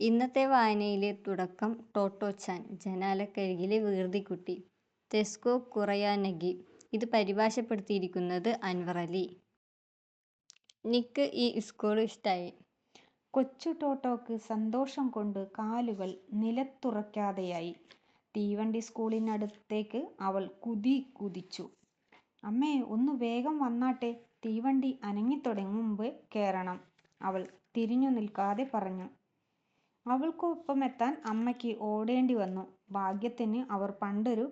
ഇന്നത്തെ വായനയിലെ തുടക്കം ടോട്ടോച്ചാൻ, ജനാലക്കരികിലെ വികൃതിക്കുട്ടി, തെസ്കോ കുറയാനഗി. ഇത് പരിഭാഷപ്പെടുത്തിയിരിക്കുന്നത് അൻവർ അലി. നിക്ക് ഈ സ്കൂൾ ഇഷ്ടായി. കൊച്ചു ടോട്ടോക്ക് സന്തോഷം കൊണ്ട് കാലുകൾ നിലത്തുറയ്ക്കാതെയായി. തീവണ്ടി സ്കൂളിനടുത്തേക്ക് അവൾ കുതിച്ചു. അമ്മേ, ഒന്ന് വേഗം വന്നാട്ടെ, തീവണ്ടി അനങ്ങിത്തുടങ്ങും മുമ്പ് കയറണം, അവൾ തിരിഞ്ഞു നിൽക്കാതെ പറഞ്ഞു. അവൾക്കൊപ്പമെത്താൻ അമ്മയ്ക്ക് ഓടേണ്ടി വന്നു. ഭാഗ്യത്തിന് അവർ പണ്ടൊരു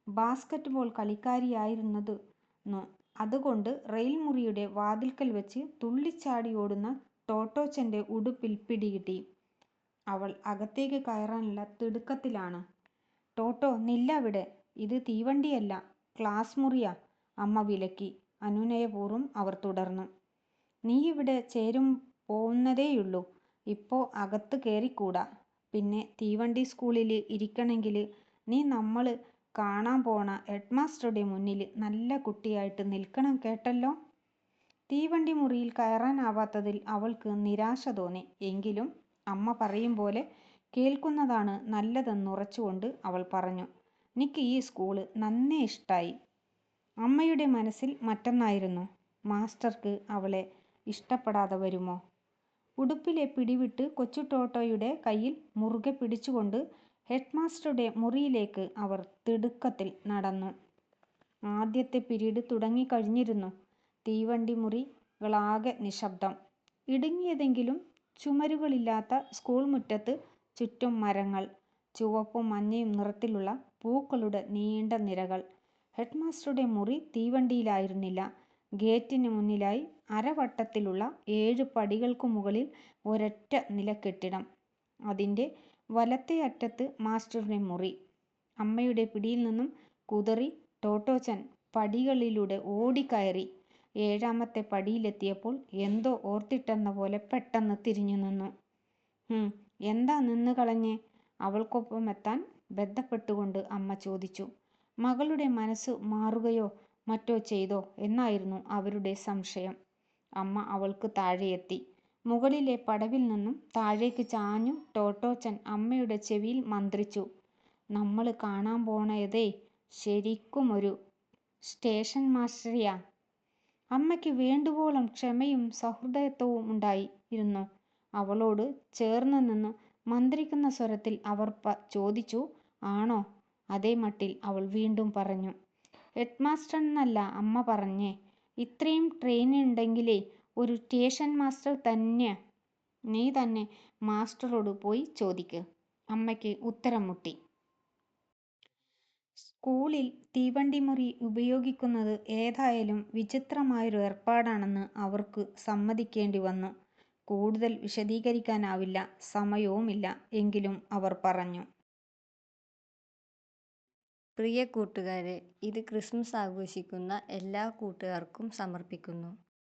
ബാസ്കറ്റ് ബോൾ കളിക്കാരിയായിരുന്നു. അതുകൊണ്ട് റെയിൽ മുറിയുടെ വാതിൽക്കൽ വെച്ച് തുള്ളിച്ചാടി ഓടുന്ന ടോട്ടോച്ചന്റെ ഉടുപ്പിൽ പിടികിട്ടി. അവൾ അകത്തേക്ക് കയറാനുള്ള തിടുക്കത്തിലാണ്. ടോട്ടോ, നില്ലവിടെ, ഇത് തീവണ്ടിയല്ല, ക്ലാസ് മുറിയാ, അമ്മ വിലക്കി. അനുനയപൂർവ്വം അവർ തുടർന്നു. നീ ഇവിടെ ചേരും പോവുന്നതേയുള്ളൂ, ഇപ്പോ അകത്ത് കേറിക്കൂടാ. പിന്നെ തീവണ്ടി സ്കൂളില് ഇരിക്കണെങ്കില് നീ നമ്മള് കാണാൻ പോണ ഹെഡ്മാസ്റ്ററുടെ മുന്നില് നല്ല കുട്ടിയായിട്ട് നിൽക്കണം, കേട്ടല്ലോ. തീവണ്ടി മുറിയിൽ കയറാനാവാത്തതിൽ അവൾക്ക് നിരാശ തോന്നി. എങ്കിലും അമ്മ പറയും പോലെ കേൾക്കുന്നതാണ് നല്ലതെന്നുറച്ചുകൊണ്ട് അവൾ പറഞ്ഞു. നിക്ക് ഈ സ്കൂള് നന്നേ ഇഷ്ടായി. അമ്മയുടെ മനസ്സിൽ മറ്റൊന്നായിരുന്നു. മാസ്റ്റർക്ക് അവളെ ഇഷ്ടപ്പെടാതെ വരുമോ? ഉടുപ്പിലെ പിടിവിട്ട് കൊച്ചു ടോട്ടോയുടെ കയ്യിൽ മുറുകെ പിടിച്ചുകൊണ്ട് ഹെഡ്മാസ്റ്ററുടെ മുറിയിലേക്ക് അവർ തിടുക്കത്തിൽ നടന്നു. ആദ്യത്തെ പിരീഡ് തുടങ്ങിക്കഴിഞ്ഞിരുന്നു. തീവണ്ടി മുറികളാകെ നിശബ്ദം. ഇടുങ്ങിയതെങ്കിലും ചുമരുകളില്ലാത്ത സ്കൂൾ മുറ്റത്ത് ചുറ്റും മരങ്ങൾ, ചുവപ്പും മഞ്ഞയും നിറത്തിലുള്ള പൂക്കളുടെ നീണ്ട നിരകൾ. ഹെഡ്മാസ്റ്ററുടെ മുറി തീവണ്ടിയിലായിരുന്നില്ല. ഗേറ്റിന് മുന്നിലായി അരവട്ടത്തിലുള്ള 7 പടികൾക്കു മുകളിൽ ഒരൊറ്റ നിലക്കെട്ടിടം. അതിൻ്റെ വലത്തേ അറ്റത്ത് മാസ്റ്ററുടെ മുറി. അമ്മയുടെ പിടിയിൽ നിന്നും കുതറി ടോട്ടോച്ചൻ പടികളിലൂടെ ഓടിക്കയറി. 7ാമത്തെ പടിയിലെത്തിയപ്പോൾ എന്തോ ഓർത്തിട്ടെന്ന പോലെ പെട്ടെന്ന് തിരിഞ്ഞു നിന്നു. എന്താ നിന്ന് കളഞ്ഞേ? അവൾക്കൊപ്പമെത്താൻ ബന്ധപ്പെട്ടുകൊണ്ട് അമ്മ ചോദിച്ചു. മകളുടെ മനസ്സ് മാറുകയോ മറ്റോ ചെയ്തോ എന്നായിരുന്നു അവരുടെ സംശയം. അമ്മ അവൾക്ക് താഴെയെത്തി. മുകളിലെ പടവിൽ നിന്നും താഴേക്ക് ചാഞ്ഞു ടോട്ടോച്ചൻ അമ്മയുടെ ചെവിയിൽ മന്ത്രിച്ചു. നമ്മള് കാണാൻ പോണതേ ശരിക്കും ഒരു സ്റ്റേഷൻ മാസ്റ്ററെയാ. അമ്മയ്ക്ക് വേണ്ടുവോളം ക്ഷമയും സഹൃദയത്വവും ഉണ്ടായിരുന്നു. അവളോട് ചേർന്ന് നിന്ന് മന്ത്രിക്കുന്ന സ്വരത്തിൽ അവർ ചോദിച്ചു. ആണോ? അതേ മട്ടിൽ അവൾ വീണ്ടും പറഞ്ഞു. ഹെഡ്മാസ്റ്ററെന്നല്ല അമ്മ പറഞ്ഞേ, ഇത്രയും ട്രെയിനുണ്ടെങ്കിലേ ഒരു സ്റ്റേഷൻ മാസ്റ്റർ തന്നെ. നീ തന്നെ മാസ്റ്ററോട് പോയി ചോദിക്ക്, അമ്മയ്ക്ക് ഉത്തരം മുട്ടി. സ്കൂളിൽ തീവണ്ടിമുറി ഉപയോഗിക്കുന്നത് ഏതായാലും വിചിത്രമായൊരു ഏർപ്പാടാണെന്ന് അവർക്ക് സമ്മതിക്കേണ്ടി വന്നു. കൂടുതൽ വിശദീകരിക്കാനാവില്ല, സമയവുമില്ല. എങ്കിലും അവർ പറഞ്ഞു. പ്രിയ കൂട്ടുകാരെ, ഇത് ക്രിസ്മസ് ആഘോഷിക്കുന്ന എല്ലാ കൂട്ടുകാർക്കും സമർപ്പിക്കുന്നു.